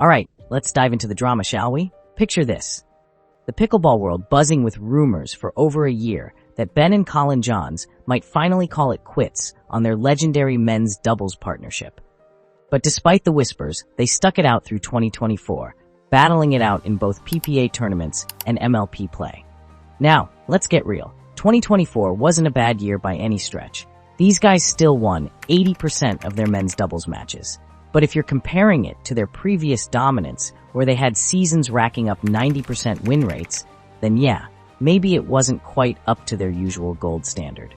Alright, let's dive into the drama, shall we? Picture this. The pickleball world buzzing with rumors for over a year that Ben and Collin Johns might finally call it quits on their legendary men's doubles partnership. But despite the whispers, they stuck it out through 2024, battling it out in both PPA tournaments and MLP play. Now, let's get real. 2024 wasn't a bad year by any stretch. These guys still won 80% of their men's doubles matches. But if you're comparing it to their previous dominance, where they had seasons racking up 90% win rates, then yeah, maybe it wasn't quite up to their usual gold standard.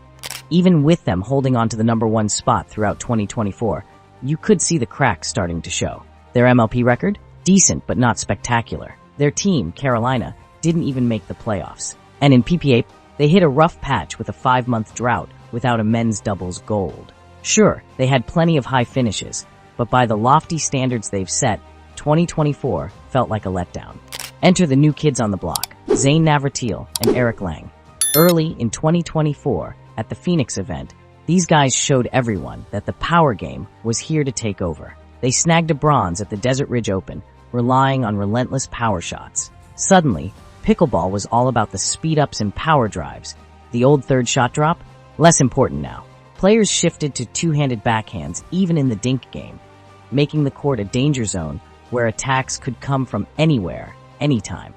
Even with them holding on to the #1 spot throughout 2024, you could see the cracks starting to show. Their MLP record? Decent, but not spectacular. Their team, Carolina, didn't even make the playoffs. And in PPA, they hit a rough patch with a 5-month drought without a men's doubles gold. Sure, they had plenty of high finishes, but by the lofty standards they've set, 2024 felt like a letdown. Enter the new kids on the block, Zane Navratil and Erik Lange. Early in 2024, at the Phoenix event, these guys showed everyone that the power game was here to take over. They snagged a bronze at the Desert Ridge Open, relying on relentless power shots. Suddenly, pickleball was all about the speed-ups and power drives. The old third shot drop? Less important now. Players shifted to two-handed backhands even in the dink game, making the court a danger zone where attacks could come from anywhere, anytime.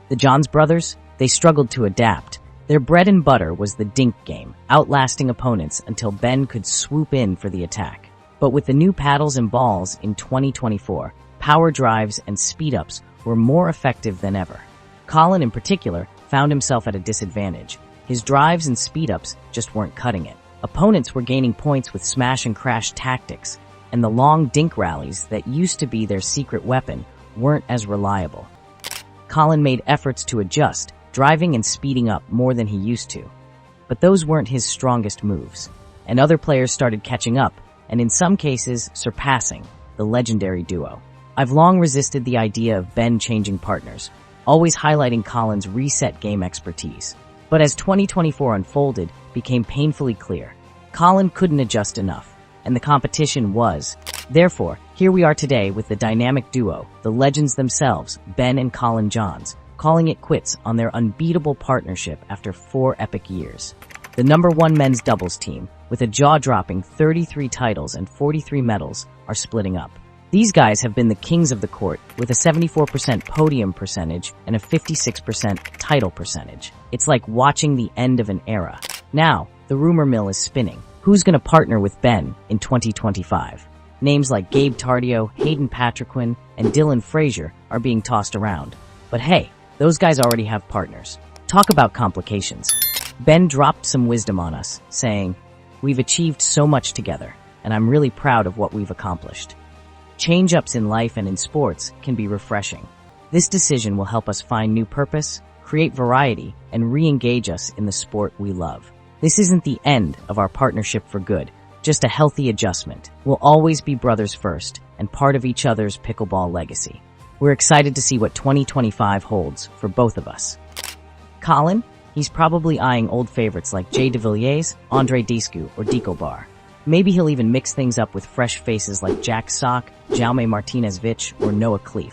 The Johns brothers, they struggled to adapt. Their bread and butter was the dink game, outlasting opponents until Ben could swoop in for the attack. But with the new paddles and balls in 2024, power drives and speed-ups were more effective than ever. Collin, in particular, found himself at a disadvantage. His drives and speed-ups just weren't cutting it. Opponents were gaining points with smash and crash tactics, and the long dink rallies that used to be their secret weapon weren't as reliable. Collin made efforts to adjust, driving and speeding up more than he used to. But those weren't his strongest moves, and other players started catching up, and in some cases surpassing the legendary duo. I've long resisted the idea of Ben changing partners, always highlighting Collin's reset game expertise. But as 2024 unfolded, became painfully clear. Collin couldn't adjust enough, and the competition was. Therefore, here we are today with the dynamic duo, the legends themselves, Ben and Collin Johns, calling it quits on their unbeatable partnership after 4 epic years. The #1 men's doubles team, with a jaw-dropping 33 titles and 43 medals, are splitting up. These guys have been the kings of the court, with a 74% podium percentage and a 56% title percentage. It's like watching the end of an era. Now, the rumor mill is spinning. Who's going to partner with Ben in 2025? Names like Gabe Tardio, Hayden Patriquin, and Dylan Frazier are being tossed around. But hey, those guys already have partners. Talk about complications. Ben dropped some wisdom on us, saying, "We've achieved so much together, and I'm really proud of what we've accomplished." Change-ups in life and in sports can be refreshing. This decision will help us find new purpose, create variety, and re-engage us in the sport we love. This isn't the end of our partnership for good, just a healthy adjustment. We'll always be brothers first and part of each other's pickleball legacy. We're excited to see what 2025 holds for both of us. Collin, he's probably eyeing old favorites like Jay DeVilliers, Andre Discu, or Dico Bar. Maybe he'll even mix things up with fresh faces like Jack Sock, Jaume Martinez-Vich, or Noah Cleef.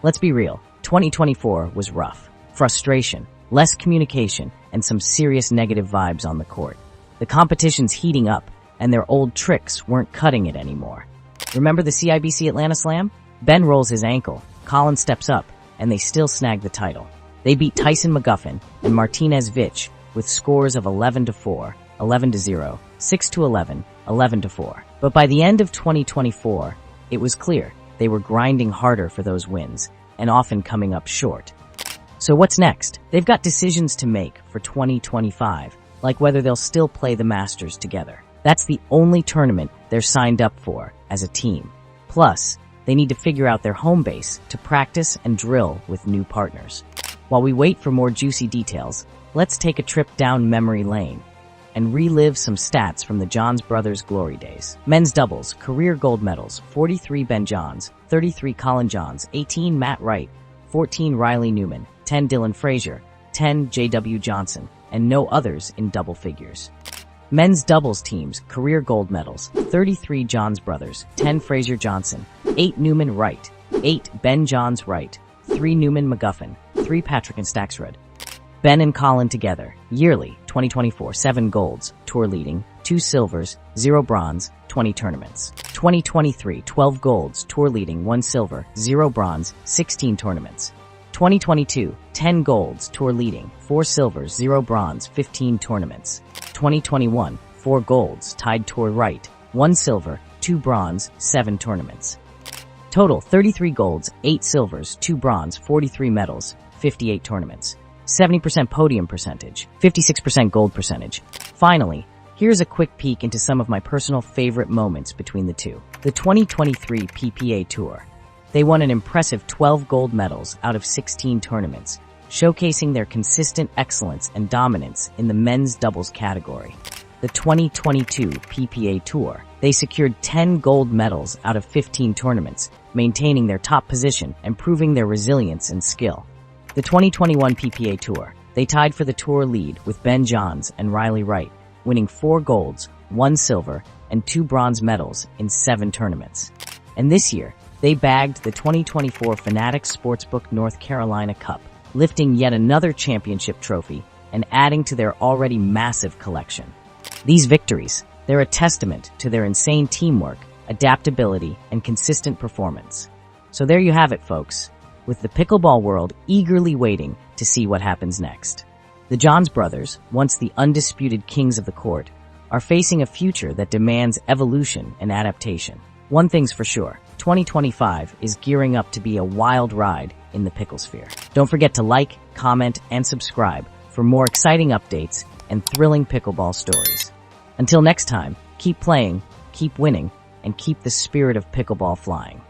Let's be real, 2024 was rough. Frustration, less communication, and some serious negative vibes on the court. The competition's heating up, and their old tricks weren't cutting it anymore. Remember the CIBC Atlanta Slam? Ben rolls his ankle, Collin steps up, and they still snag the title. They beat Tyson McGuffin and Martinez-Vich with scores of 11-4, 11-0, 6-11, 11-4. But by the end of 2024, it was clear they were grinding harder for those wins and often coming up short. So what's next? They've got decisions to make for 2025, like whether they'll still play the Masters together. That's the only tournament they're signed up for as a team. Plus, they need to figure out their home base to practice and drill with new partners. While we wait for more juicy details, let's take a trip down memory lane and relive some stats from the Johns brothers' glory days. Men's doubles, career gold medals, 43 Ben Johns, 33 Collin Johns, 18 Matt Wright, 14 Riley Newman, 10 Dylan Frazier, 10 J.W. Johnson, and no others in double figures. Men's doubles teams, career gold medals, 33 Johns brothers, 10 Frazier Johnson, 8 Newman Wright, 8. Ben Johns Wright, 3. Newman McGuffin, 3. Patrick and Staxrud. Ben and Collin together, yearly, 2024, 7 golds, tour leading, 2 silvers, 0 bronze, 20 tournaments. 2023, 12 golds, tour leading, 1 silver, 0 bronze, 16 tournaments. 2022, 10 golds, tour leading, 4 silvers, 0 bronze, 15 tournaments. 2021, 4 golds, tied tour right, 1 silver, 2 bronze, 7 tournaments. Total 33 golds, 8 silvers, 2 bronze, 43 medals, 58 tournaments. 70% podium percentage, 56% gold percentage. Finally, here's a quick peek into some of my personal favorite moments between the two. The 2023 PPA Tour. They won an impressive 12 gold medals out of 16 tournaments, showcasing their consistent excellence and dominance in the men's doubles category. The 2022 PPA Tour. They secured 10 gold medals out of 15 tournaments, maintaining their top position and proving their resilience and skill. The 2021 PPA Tour. They tied for the tour lead with Ben Johns and Riley Wright, winning 4 golds, 1 silver, and 2 bronze medals in 7 tournaments. And this year, they bagged the 2024 Fanatics Sportsbook North Carolina Cup, lifting yet another championship trophy and adding to their already massive collection. These victories, they're a testament to their insane teamwork, adaptability, and consistent performance. So there you have it, folks, with the pickleball world eagerly waiting to see what happens next. The Johns brothers, once the undisputed kings of the court, are facing a future that demands evolution and adaptation. One thing's for sure, 2025 is gearing up to be a wild ride in the pickle-sphere. Don't forget to like, comment, and subscribe for more exciting updates and thrilling pickleball stories. Until next time, keep playing, keep winning, and keep the spirit of pickleball flying.